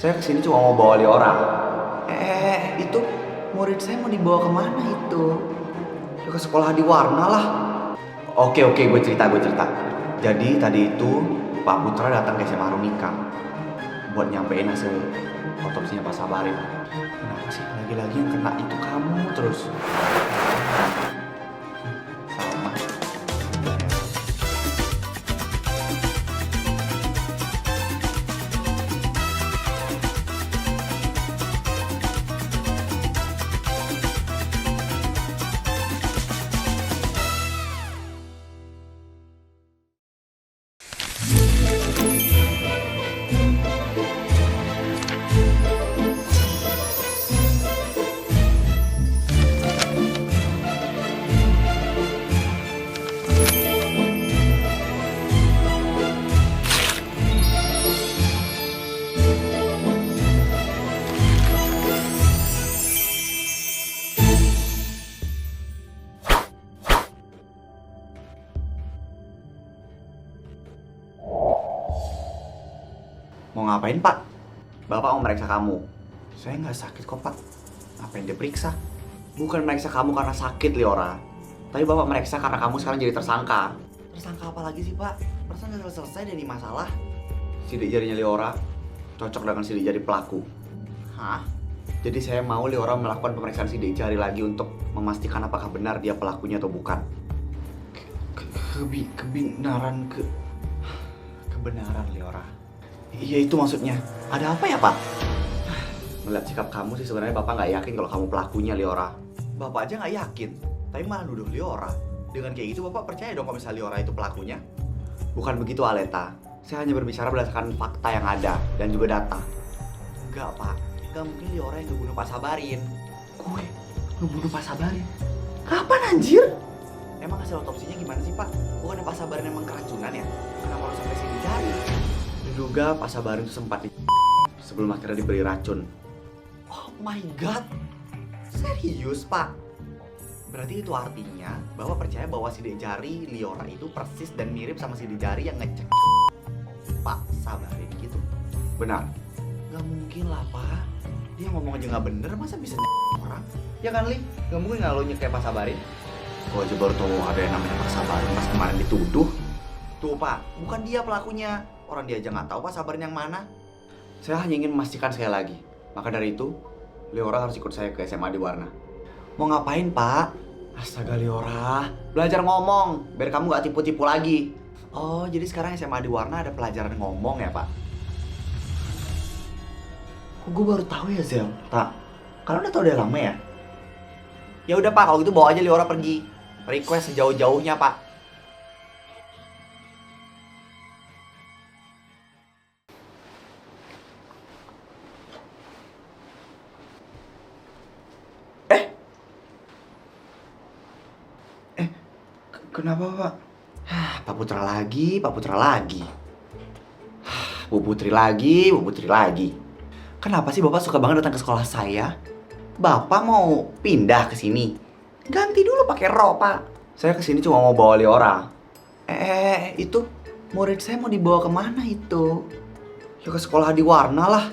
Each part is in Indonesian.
Saya kesini cuma mau bawa Liora. Itu murid saya mau dibawa kemana itu? Ya ke sekolah di Warna lah. Oke, gue cerita. Jadi tadi itu Pak Putra datang ke SMA Runika buat nyampein hasil otopsinya Pak Sabarin. Kenapa sih lagi-lagi yang kena itu kamu terus? Sama. Mau ngapain, Pak? Bapak mau meriksa kamu. Saya nggak sakit kok, Pak. Apa yang diperiksa? Bukan meriksa kamu karena sakit, Liora. Tapi Bapak meriksa karena kamu sekarang jadi tersangka. Tersangka apa lagi sih, Pak? Perasaan nggak selesai dari masalah. Sidik jarinya Liora cocok dengan sidik jari pelaku. Hah? Jadi saya mau Liora melakukan pemeriksaan sidik jari lagi untuk memastikan apakah benar dia pelakunya atau bukan. Kebenaran, Liora. Iya, itu maksudnya. Ada apa ya, Pak? Melihat sikap kamu sih sebenarnya Bapak nggak yakin kalau kamu pelakunya, Liora. Bapak aja nggak yakin, tapi malah nuduh Liora. Dengan kayak gitu Bapak percaya dong kalau misalnya Liora itu pelakunya? Bukan begitu, Aleta. Saya hanya berbicara berdasarkan fakta yang ada dan juga data. Enggak, Pak. Enggak mungkin Liora yang ngebunuh Pak Sabarin. Gue ngebunuh Pak Sabarin? Kapan, anjir? Emang hasil otopsinya gimana sih, Pak? Bukannya Pak Sabarin emang keracunan ya? Kenapa harus sampai sini jari? Diduga Pak Sabarin itu sempat sebelum akhirnya diberi racun. Oh my god. Serius, Pak? Berarti itu artinya Bapak percaya bahwa sidik jari Liora itu persis dan mirip sama sidik jari yang ngecek Pak Sabarin gitu. Benar? Gak mungkin lah, Pak. Dia ngomong aja gak bener, masa bisa orang? Ya kan, Li? Gak mungkin gak lo nyek kayak Pak Sabarin. Gue aja baru tau ada yang namanya Pak Sabarin pas kemarin dituduh. Tuh, Pak, bukan dia pelakunya. Orang dia aja nggak tahu Pak Sabarin yang mana. Saya hanya ingin memastikan sekali lagi. Maka dari itu, Liora harus ikut saya ke SMA di Warna. Mau ngapain, Pak? Astaga, Liora, belajar ngomong biar kamu nggak tipu-tipu lagi. Oh, jadi sekarang SMA di Warna ada pelajaran ngomong ya, Pak? Kok gue baru tahu ya, Zel? Tak, kalian udah tahu udah lama ya? Ya udah, Pak, kalau gitu bawa aja Liora pergi. Request sejauh-jauhnya, Pak. Kenapa, Pak? Pak Putra lagi. Bu Putri lagi. Kenapa sih Bapak suka banget datang ke sekolah saya? Bapak mau pindah ke sini? Ganti dulu pakai rok, Pak. Saya kesini cuma mau bawa Liora. Itu murid saya mau dibawa kemana itu? Ya ke sekolah di Warna lah.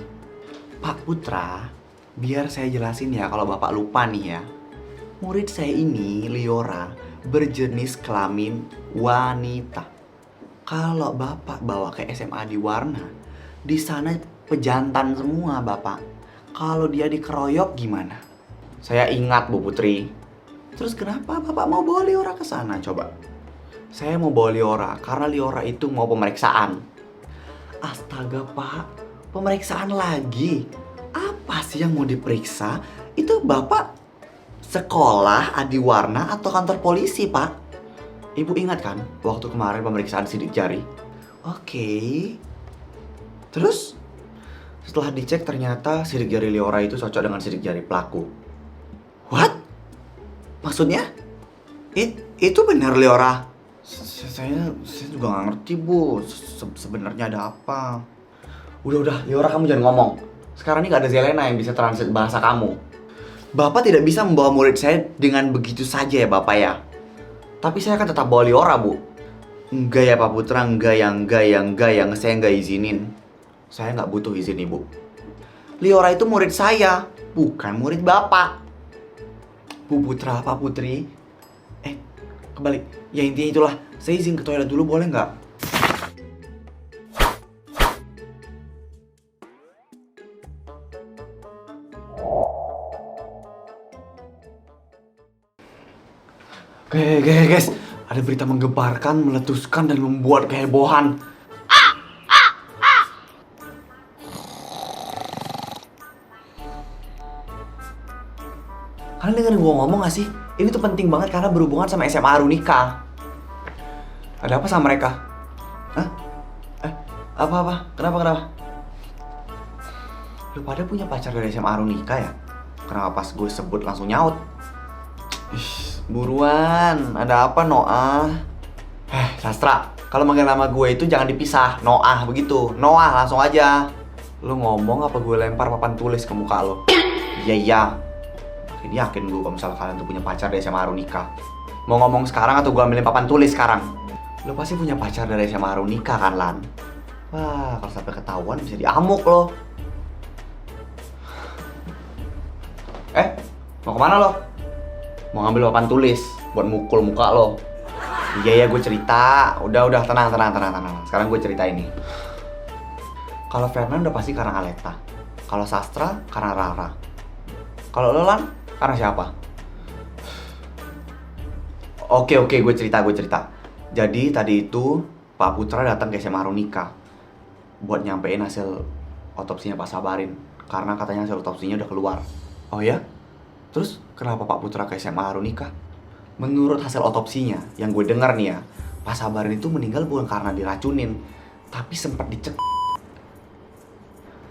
Pak Putra, biar saya jelasin ya kalau Bapak lupa nih ya. Murid saya ini, Liora, berjenis kelamin wanita. Kalau Bapak bawa ke SMA di Warna, di sana pejantan semua, Bapak. Kalau dia dikeroyok gimana? Saya ingat, Bu Putri. Terus kenapa Bapak mau bawa Liora ke sana coba? Saya mau bawa Liora karena Liora itu mau pemeriksaan. Astaga, Pak. Pemeriksaan lagi? Apa sih yang mau diperiksa? Itu Bapak sekolah Adiwarna atau kantor polisi, Pak? Ibu ingat kan waktu kemarin pemeriksaan sidik jari? Oke. Terus setelah dicek ternyata sidik jari Liora itu cocok dengan sidik jari pelaku. What? Maksudnya? Itu benar, Liora? Saya juga nggak ngerti, Bu. Sebenarnya ada apa? Udah, Liora, kamu jangan ngomong. Sekarang ini nggak ada Zelena yang bisa translate bahasa kamu. Bapak tidak bisa membawa murid saya dengan begitu saja ya, Bapak ya. Tapi saya akan tetap bawa Liora, Bu. Enggak ya, Pak Putra, enggak, saya nggak izinin. Saya nggak butuh izin, Ibu. Liora itu murid saya, bukan murid Bapak. Bu Putra, Pak Putri. Kebalik. Ya intinya itulah. Saya izin ke toilet dulu boleh nggak? Oke, guys. Ada berita menggemparkan, meletuskan, dan membuat kehebohan. Kalian dengerin gue ngomong gak sih? Ini tuh penting banget karena berhubungan sama SMA Arunika. Ada apa sama mereka? Hah? Apa? Kenapa? Lu pada punya pacar dari SMA Arunika ya? Kenapa pas gue sebut langsung nyaut? Buruan, ada apa Noah? Sastra, kalau manggil nama gue itu jangan dipisah, Noah begitu. Noah langsung aja. Lu ngomong apa gue lempar papan tulis ke muka lo? Iya. Makin yakin gue kalau misalnya kalian tuh punya pacar dari SMA Arunika. Mau ngomong sekarang atau gue ambilin papan tulis sekarang? Lo pasti punya pacar dari SMA Arunika kan, Lan? Wah, kalau sampai ketahuan bisa diamuk lo. Mau kemana lo? Mau ngambil papan tulis buat mukul muka lo. Iya, gue cerita. Udah, tenang. Sekarang gue cerita ini. Kalau Fernand udah pasti karena Aleta. Kalau Sastra karena Rara. Kalau lo, Lan, karena siapa? Oke, gue cerita. Jadi tadi itu Pak Putra datang ke SMA Arunika buat nyampein hasil otopsinya Pak Sabarin. Karena katanya hasil otopsinya udah keluar. Oh ya? Terus kenapa Pak Putra ke SMA Arunika? Menurut hasil otopsinya, yang gue dengar nih ya, Pak Sabarin itu meninggal bukan karena diracunin, tapi sempat dicek.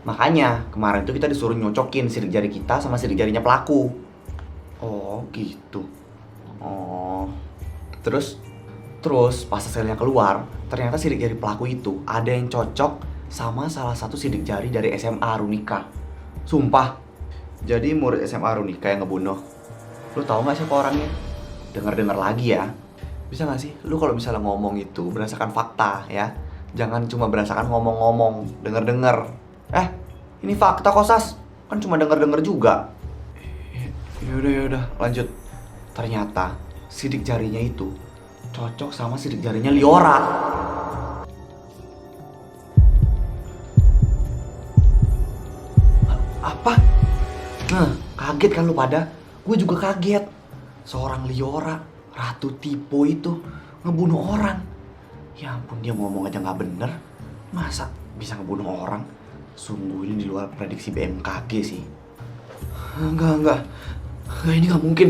Makanya kemarin tuh kita disuruh nyocokin sidik jari kita sama sidik jarinya pelaku. Oh gitu. Oh. Terus pas hasilnya keluar, ternyata sidik jari pelaku itu ada yang cocok sama salah satu sidik jari dari SMA Arunika. Sumpah. Jadi murid SMA Arunika yang ngebunuh. Lu tahu nggak siapa orangnya? Dengar lagi ya. Bisa nggak sih lu kalau misalnya ngomong itu berdasarkan fakta ya? Jangan cuma berdasarkan ngomong-ngomong, denger. Ini fakta kok, Sas. Kan cuma denger juga. Yaudah, lanjut. Ternyata sidik jarinya itu cocok sama sidik jarinya Liora. Apa? Nah, kaget kan lu pada? Gue juga kaget. Seorang Liora, ratu tipu itu, ngebunuh orang. Ya ampun, dia ngomong aja gak bener. Masa bisa ngebunuh orang? Sungguh ini di luar prediksi BMKG sih. Enggak, ini gak mungkin.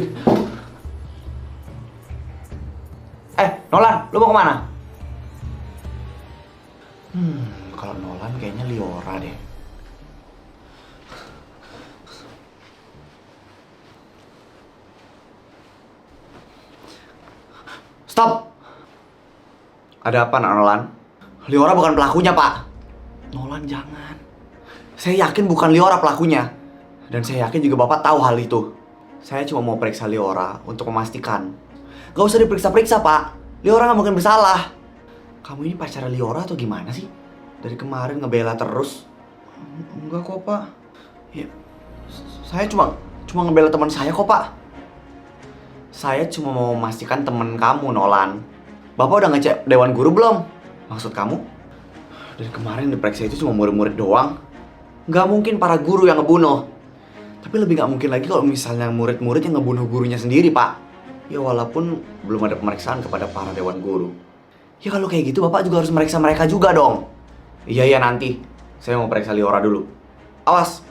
Nolan, lu mau kemana? Kalau Nolan kayaknya Liora deh. Stop! Ada apa, Nolan? Liora bukan pelakunya, Pak. Nolan, jangan. Saya yakin bukan Liora pelakunya. Dan saya yakin juga Bapak tahu hal itu. Saya cuma mau periksa Liora untuk memastikan. Gak usah diperiksa-periksa, Pak. Liora gak mungkin bersalah. Kamu ini pacar Liora atau gimana sih? Dari kemarin ngebela terus. Enggak kok, Pak. Ya, saya cuma ngebela teman saya kok, Pak. Saya cuma mau memastikan teman kamu, Nolan. Bapak udah ngecek Dewan Guru belum? Maksud kamu? Dari kemarin diperiksa itu cuma murid-murid doang. Gak mungkin para guru yang ngebunuh. Tapi lebih gak mungkin lagi kalau misalnya murid-murid yang ngebunuh gurunya sendiri, Pak. Ya walaupun belum ada pemeriksaan kepada para Dewan Guru. Ya kalau kayak gitu Bapak juga harus meriksa mereka juga dong. Iya nanti. Saya mau periksa Liora dulu. Awas,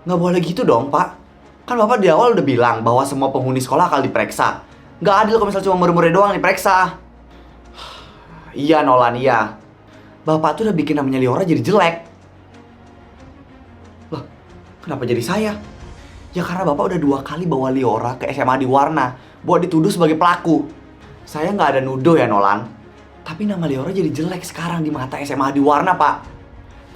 gak boleh gitu dong, Pak. Kan Bapak di awal udah bilang bahwa semua penghuni sekolah akan diperiksa. Gak adil kalau misalnya cuma murid-murid doang diperiksa. Iya Nolan, iya. Bapak tuh udah bikin namanya Liora jadi jelek. Loh, kenapa jadi saya? Ya karena Bapak udah 2 kali bawa Liora ke SMA di Warna buat dituduh sebagai pelaku. Saya nggak ada nuduh ya Nolan. Tapi nama Liora jadi jelek sekarang di mata SMA di Warna, Pak.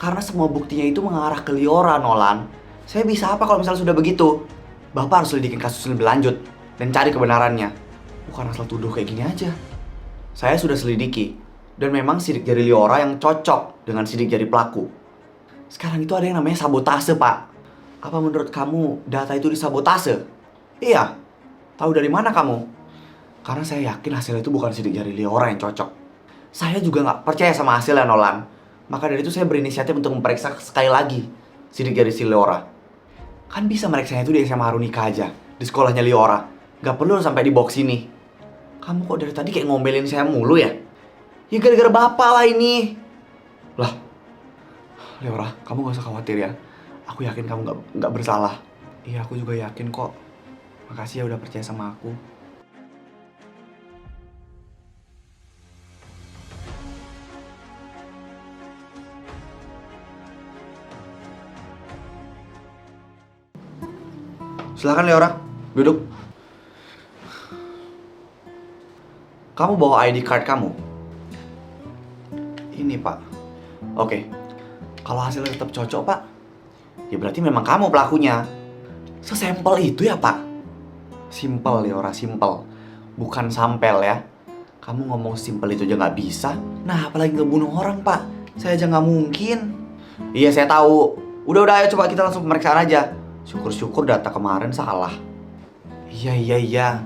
Karena semua buktinya itu mengarah ke Liora, Nolan. Saya bisa apa kalau misalnya sudah begitu? Bapak harus selidikin kasus lebih lanjut dan cari kebenarannya. Bukan asal tuduh kayak gini aja. Saya sudah selidiki. Dan memang sidik jari Liora yang cocok dengan sidik jari pelaku. Sekarang itu ada yang namanya sabotase, Pak. Apa menurut kamu data itu disabotase? Iya. Tahu dari mana kamu? Karena saya yakin hasil itu bukan sidik jari Liora yang cocok. Saya juga nggak percaya sama hasilnya, Nolan. Maka dari itu saya berinisiatif untuk memeriksa sekali lagi sidik jari si Liora. Kan bisa meriksanya itu di SMA Harunika aja, di sekolahnya Liora. Gak perlu sampai di box ini. Kamu kok dari tadi kayak ngomelin saya mulu ya? Ya gara-gara bapak lah ini. Lah, Liora, kamu gak usah khawatir ya. Aku yakin kamu nggak bersalah. Iya, aku juga yakin kok. Makasih ya udah percaya sama aku. Silakan Leora, duduk. Kamu bawa ID card kamu? Ini Pak. Oke, kalau hasilnya tetap cocok Pak, ya berarti memang kamu pelakunya. Sesimpel itu ya Pak? Simpel Leora, simpel. Bukan sampel ya. Kamu ngomong simpel itu aja nggak bisa. Nah, apalagi ngebunuh orang Pak. Saya aja nggak mungkin. Iya saya tahu. Udah ayo coba kita langsung pemeriksaan aja. Syukur-syukur data kemarin salah. Iya.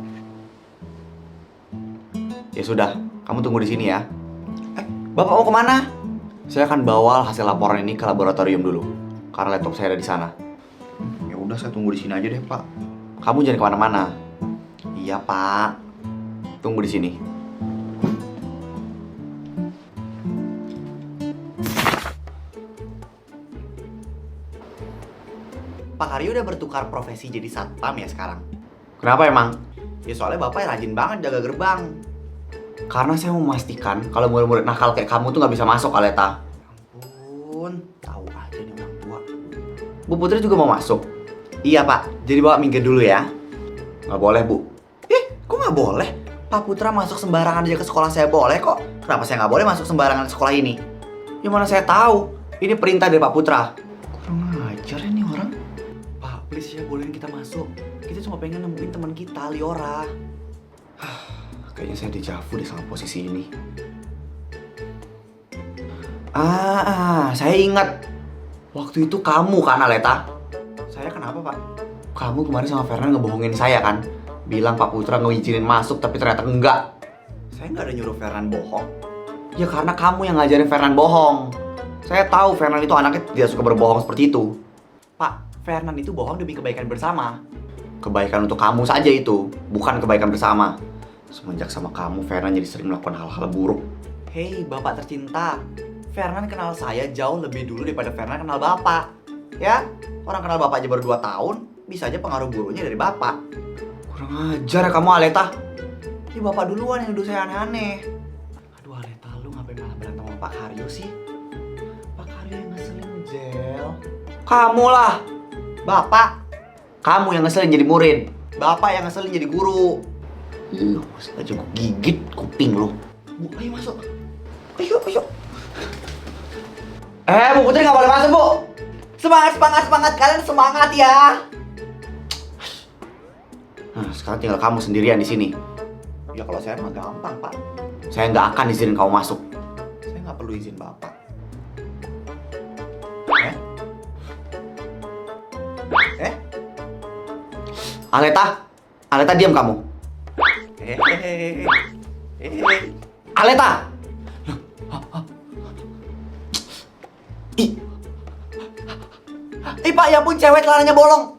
Ya sudah, kamu tunggu di sini ya. Bapak mau kemana? Saya akan bawa hasil laporan ini ke laboratorium dulu, karena laptop saya ada di sana. Ya udah, saya tunggu di sini aja deh Pak. Kamu jangan kemana-mana. Iya Pak. Tunggu di sini. Pak Haryo udah bertukar profesi jadi satpam ya sekarang. Kenapa emang? Ya soalnya bapak rajin banget jaga gerbang. Karena saya mau memastikan kalau murid-murid nakal kayak kamu tuh nggak bisa masuk, Aleta. Ampun, tahu aja nih orang tua. Bu Putri juga mau masuk? Iya Pak, jadi bawa minggir dulu ya. Nggak boleh Bu. Kok nggak boleh? Pak Putra masuk sembarangan aja ke sekolah saya boleh kok. Kenapa saya nggak boleh masuk sembarangan ke sekolah ini? Ya mana saya tahu, ini perintah dari Pak Putra. Kurang ajar ini orang. Pak, please ya bolehin kita masuk. Kita cuma pengen nemuin teman kita, Liora. Kayaknya saya dejavu deh sama posisi ini. Saya ingat. Waktu itu kamu kan, Aleta? Saya kenapa, Pak? Kamu kemarin sama Fernan ngebohongin saya kan? Bilang Pak Putra ngizinin masuk tapi ternyata enggak. Saya nggak ada nyuruh Fernan bohong. Ya karena kamu yang ngajarin Fernan bohong. Saya tahu Fernan itu anaknya tidak suka berbohong seperti itu. Pak, Fernan itu bohong demi kebaikan bersama. Kebaikan untuk kamu saja itu, bukan kebaikan bersama. Semenjak sama kamu, Fernan jadi sering melakukan hal-hal buruk. Hei, Bapak tercinta. Fernan kenal saya jauh lebih dulu daripada Fernan kenal Bapak. Ya, orang kenal Bapak aja baru 2 tahun, bisa aja pengaruh gurunya dari Bapak. Kurang ajar ya kamu, Aleta. Ini Bapak duluan yang nuduh saya aneh-aneh. Aduh, Aleta, lu ngapain malah berantem sama Pak Haryo sih? Pak Haryo yang ngeselin, Jel. Kamu lah. Bapak. Kamu yang ngeselin jadi murid. Bapak yang ngeselin jadi guru. Aja gue gigit kuping lo. Bu, ayo masuk. Ayo. Bu Putri gak boleh masuk, Bu. Semangat. Kalian semangat ya. Nah, sekarang tinggal kamu sendirian di sini. Ya kalau saya mah gampang, Pak. Saya nggak akan izinin kamu masuk. Saya nggak perlu izin Bapak. Aleta diam kamu. Aleta. Pak, ya ampun, cewek celananya bolong.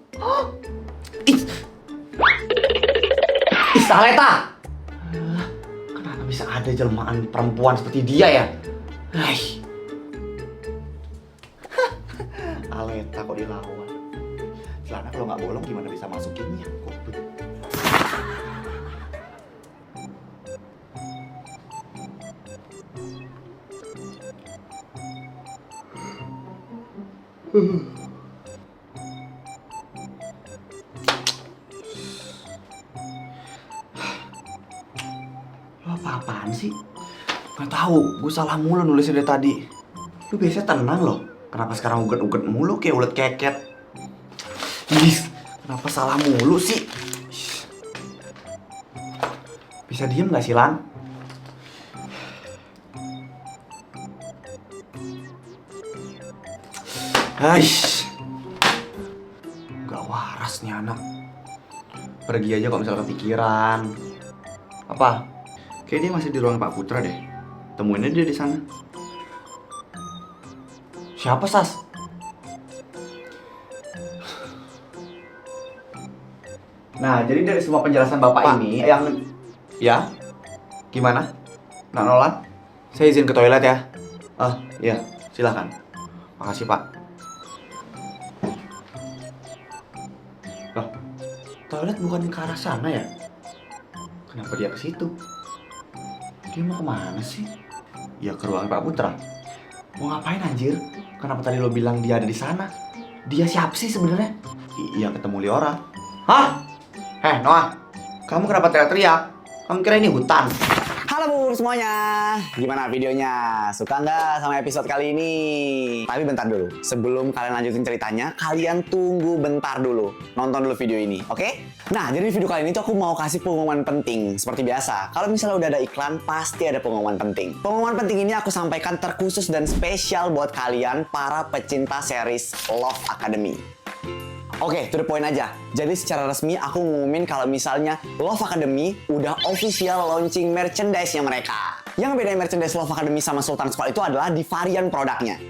Aleta. Kenapa bisa ada jelmaan perempuan seperti dia ya? Aleta kok dilawan. Celana kalau nggak bolong gimana bisa masukinnya? Lo apa-apaan sih? Gak tahu, gue salah mulu nulisnya dari tadi. Lu biasanya tenang loh. Kenapa sekarang uget-uget mulu kayak ulet keket? Kenapa salah mulu sih? Bisa diem gak sih, Lan? Gak waras nih anak. Pergi aja kalau misalnya kepikiran. Apa? Kayak dia masih di ruang Pak Putra deh. Temuin aja dia di sana. Siapa, Sas? Nah, jadi dari semua penjelasan Bapak ini yang... Ya? Gimana? Nak Nolan? Saya izin ke toilet ya. Iya, silahkan. Makasih, Pak. Loh, toilet bukan ke arah sana ya? Kenapa dia ke situ? Dia mau kemana sih? Ya ke ruang Pak Putra. Mau ngapain anjir? Kenapa tadi lo bilang dia ada di sana? Dia siapa sih sebenarnya? Iya, ketemu Liora. Hah? Noah, kamu kenapa teriak-teriak? Kamu kira ini hutan? Halo Bu semuanya, gimana videonya? Suka nggak sama episode kali ini? Tapi bentar dulu, sebelum kalian lanjutin ceritanya, kalian tunggu bentar dulu. Nonton dulu video ini, oke? Nah, jadi di video kali ini tuh aku mau kasih pengumuman penting. Seperti biasa, kalau misalnya udah ada iklan, pasti ada pengumuman penting. Pengumuman penting ini aku sampaikan terkhusus dan spesial buat kalian, para pecinta series Love Academy. Oke, to the point aja. Jadi secara resmi aku ngumumin kalau misalnya Love Academy udah official launching merchandise-nya mereka. Yang bedain merchandise Love Academy sama Sultan School itu adalah di varian produknya.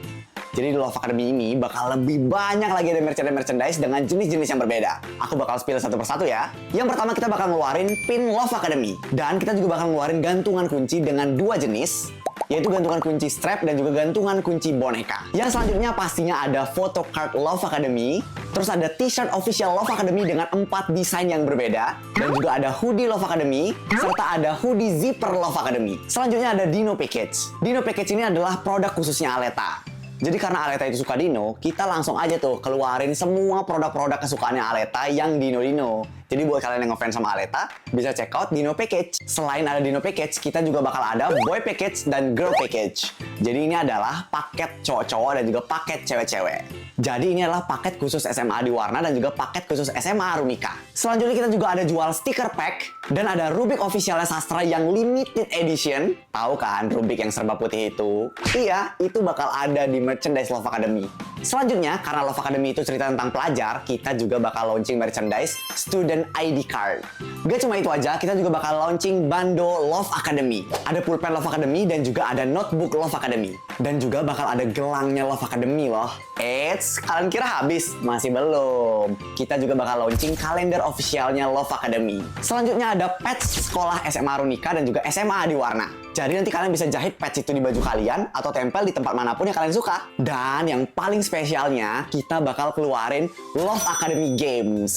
Jadi di Love Academy ini bakal lebih banyak lagi ada merchandise dengan jenis-jenis yang berbeda. Aku bakal spill satu persatu ya. Yang pertama kita bakal ngeluarin pin Love Academy. Dan kita juga bakal ngeluarin gantungan kunci dengan dua jenis, yaitu gantungan kunci strap dan juga gantungan kunci boneka. Yang selanjutnya pastinya ada photo card Love Academy, terus ada t-shirt official Love Academy dengan 4 desain yang berbeda, dan juga ada hoodie Love Academy, serta ada hoodie zipper Love Academy. Selanjutnya ada Dino Package. Dino Package ini adalah produk khususnya Aleta. Jadi karena Aleta itu suka Dino, kita langsung aja tuh keluarin semua produk-produk kesukaannya Aleta yang Dino-Dino. Jadi buat kalian yang ngefans sama Aleta, bisa check out Dino Package. Selain ada Dino Package, kita juga bakal ada Boy Package dan Girl Package. Jadi ini adalah paket cowok-cowok dan juga paket cewek-cewek. Jadi ini adalah paket khusus SMA di Warna dan juga paket khusus SMA Rumika. Selanjutnya kita juga ada jual stiker pack dan ada Rubik officialnya Sastra yang limited edition. Tahu kan Rubik yang serba putih itu? Iya, itu bakal ada di merchandise Love Academy. Selanjutnya, karena Love Academy itu cerita tentang pelajar, kita juga bakal launching merchandise Student ID Card. Gak cuma itu aja, kita juga bakal launching bando Love Academy. Ada pulpen Love Academy dan juga ada notebook Love Academy. Dan juga bakal ada gelangnya Love Academy loh. Eits, kalian kira habis? Masih belum. Kita juga bakal launching kalender officialnya Love Academy. Selanjutnya ada patch sekolah SMA Runika dan juga SMA di Warna. Jadi nanti kalian bisa jahit patch itu di baju kalian atau tempel di tempat manapun yang kalian suka. Dan yang paling spesialnya, kita bakal keluarin Love Academy Games.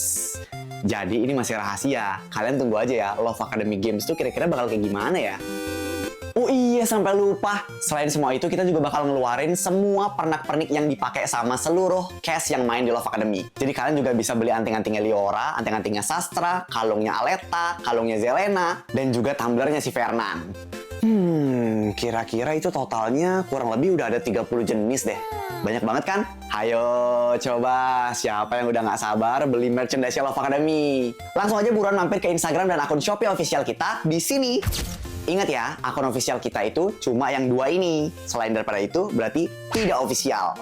Jadi ini masih rahasia. Kalian tunggu aja ya, Love Academy Games tuh kira-kira bakal kayak gimana ya? Oh iya, sampai lupa. Selain semua itu, kita juga bakal ngeluarin semua pernak-pernik yang dipakai sama seluruh cast yang main di Love Academy. Jadi kalian juga bisa beli anting-antingnya Liora, anting-antingnya Sastra, kalungnya Aleta, kalungnya Zelena, dan juga tumblernya si Fernan. Kira-kira itu totalnya kurang lebih udah ada 30 jenis deh. Banyak banget kan? Ayo coba, siapa yang udah nggak sabar beli merchandise Love Academy? Langsung aja buruan mampir ke Instagram dan akun Shopee official kita di sini. Ingat ya, akun official kita itu cuma yang dua ini. Selain daripada itu, berarti tidak official.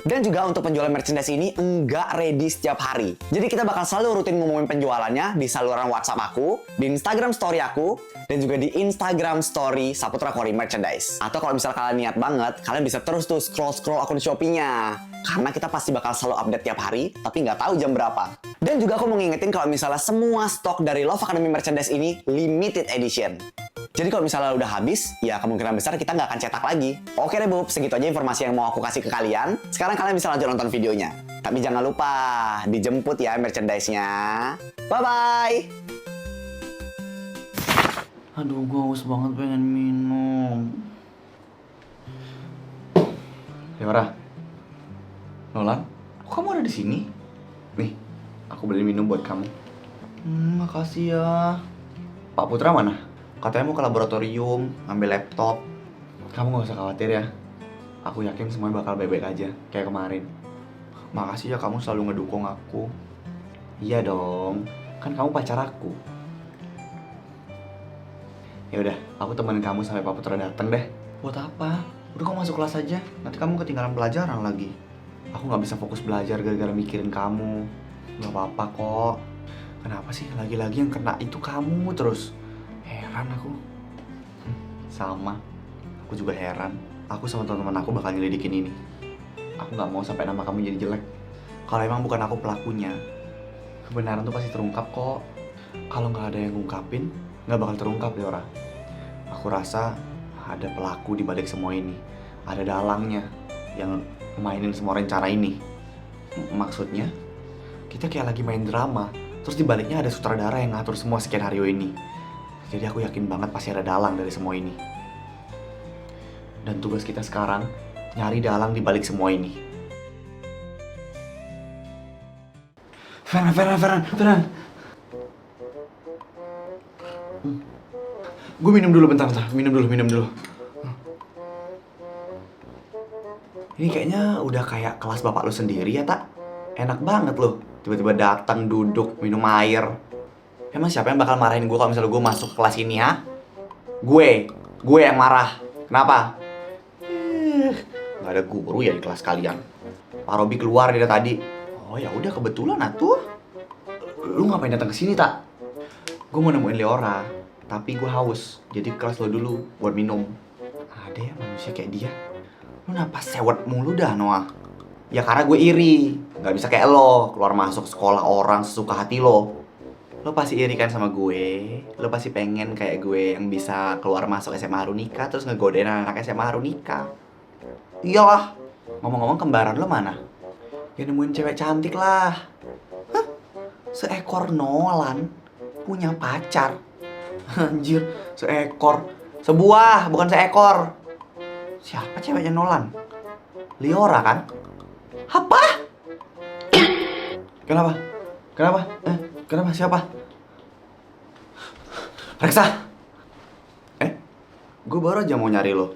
Dan juga untuk penjualan merchandise ini enggak ready setiap hari. Jadi kita bakal selalu rutin ngumumin penjualannya di saluran WhatsApp aku, di Instagram story aku, dan juga di Instagram story Saputra Kori Merchandise. Atau kalau misalnya kalian niat banget, kalian bisa terus tuh scroll-scroll akun Shopee-nya. Karena kita pasti bakal selalu update tiap hari, tapi nggak tahu jam berapa. Dan juga aku mau ngingetin kalau misalnya semua stok dari Love Academy Merchandise ini limited edition. Jadi kalau misalnya udah habis, ya kemungkinan besar kita nggak akan cetak lagi. Oke deh Bub, segitu aja informasi yang mau aku kasih ke kalian. Sekarang kalian bisa lanjut nonton videonya. Tapi jangan lupa, dijemput ya merchandise-nya. Bye-bye! Aduh, gue haus banget pengen minum. Liora, Nolan, kok kamu ada di sini? Nih, aku beli minum buat kamu. Makasih ya. Pak Putra mana? Katanya mau ke laboratorium, ngambil laptop. Kamu gak usah khawatir ya. Aku yakin semuanya bakal baik-baik aja, kayak kemarin. Makasih ya kamu selalu ngedukung aku. Iya dong, kan kamu pacar aku. Ya udah, aku temenin kamu sampai Pak Putra dateng deh. Buat apa? Udah kamu masuk kelas aja. Nanti kamu ketinggalan pelajaran lagi. Aku nggak bisa fokus belajar gara-gara mikirin kamu. Gak apa-apa kok. Kenapa sih lagi-lagi yang kena itu kamu terus? Heran aku. Sama. Aku juga heran. Aku sama teman-teman aku bakal nyelidikin ini. Aku gak mau sampai nama kamu jadi jelek. Kalau emang bukan aku pelakunya, kebenaran tuh pasti terungkap kok. Kalau nggak ada yang ngungkapin, nggak bakal terungkap, Leora. Aku rasa ada pelaku di balik semua ini. Ada dalangnya yang mainin semua rencana ini. Maksudnya, kita kayak lagi main drama, terus di baliknya ada sutradara yang ngatur semua skenario ini. Jadi aku yakin banget pasti ada dalang dari semua ini. Dan tugas kita sekarang, nyari dalang di balik semua ini. Fernan. Gue minum dulu bentar. Minum dulu. Ini kayaknya udah kayak kelas bapak lo sendiri ya, Tak? Enak banget lo. Tiba-tiba datang, duduk, minum air. Emang siapa yang bakal marahin gue kalau misalnya gue masuk ke kelas ini, ha? Gue yang marah. Kenapa? Gak ada guru ya di kelas kalian. Pak Robi keluar dari tadi. Oh ya udah kebetulan atuh. Lu ngapain datang ke sini, Tak? Gue mau nemuin Leora, tapi gue haus. Jadi ke kelas lo dulu buat minum. Ada ya manusia kayak dia? Lu napas sewet mulu dah, Noah. Ya karena gue iri. Gak bisa kayak lo, keluar masuk sekolah orang sesuka hati lo. Lo pasti iri kan sama gue. Lo pasti pengen kayak gue yang bisa keluar masuk SMA Harunika terus ngegodain anak SMA Harunika. Iyalah. Ngomong-ngomong kembaran lo mana? Ya nemuin cewek cantik lah. Hah? Seekor Nolan punya pacar. Anjir, seekor. Sebuah, bukan seekor. Siapa ceweknya Nolan? Leora kan? Apa? Kenapa? Kenapa? Siapa? Reksa? Gue baru aja mau nyari lo.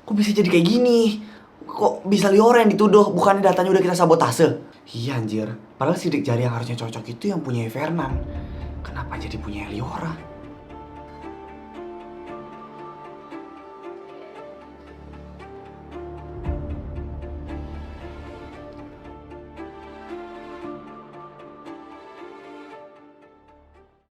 Kok bisa jadi kayak gini? Kok bisa Leora yang dituduh? Bukannya datanya udah kita sabotase? Iya anjir. Padahal sidik jari yang harusnya cocok itu yang punya Fernan. Kenapa jadi punya Leora?